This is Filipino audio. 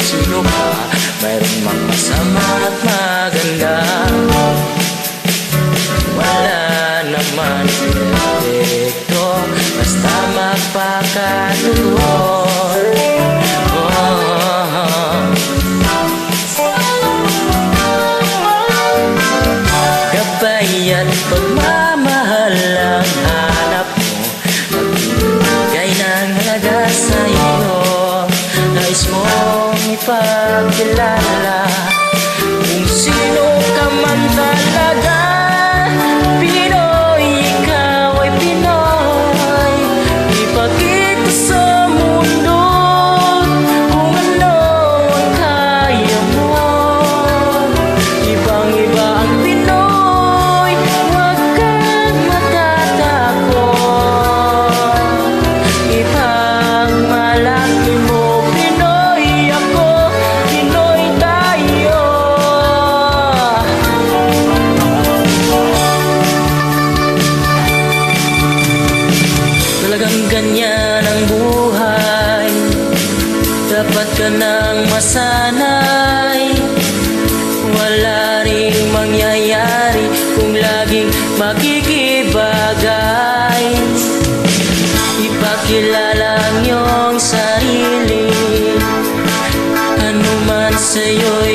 sino ka. Mayroon mang masama at maganda, wala naman perfecto, basta magpakaluhod. Gabay at pagmamahal ang hanap mo, magbibigay ng halaga sa'yo. Nais mong ipagkilala kung sino ka man talaga. Pinoy, ikaw ay Pinoy. Ipakita sa mundo kung ano ang kaya mo. Ibang-iba ang Pinoy, huwag kang matatakot. Ipagmalaki mo, Pinoy ako, Pinoy tayo. Talagang ganyan ang buhay, dapat ka nang masanay. Wala ring mangyayari kung laging makikibagay. Ipakilala ang iyong sarili, ano man sa'yo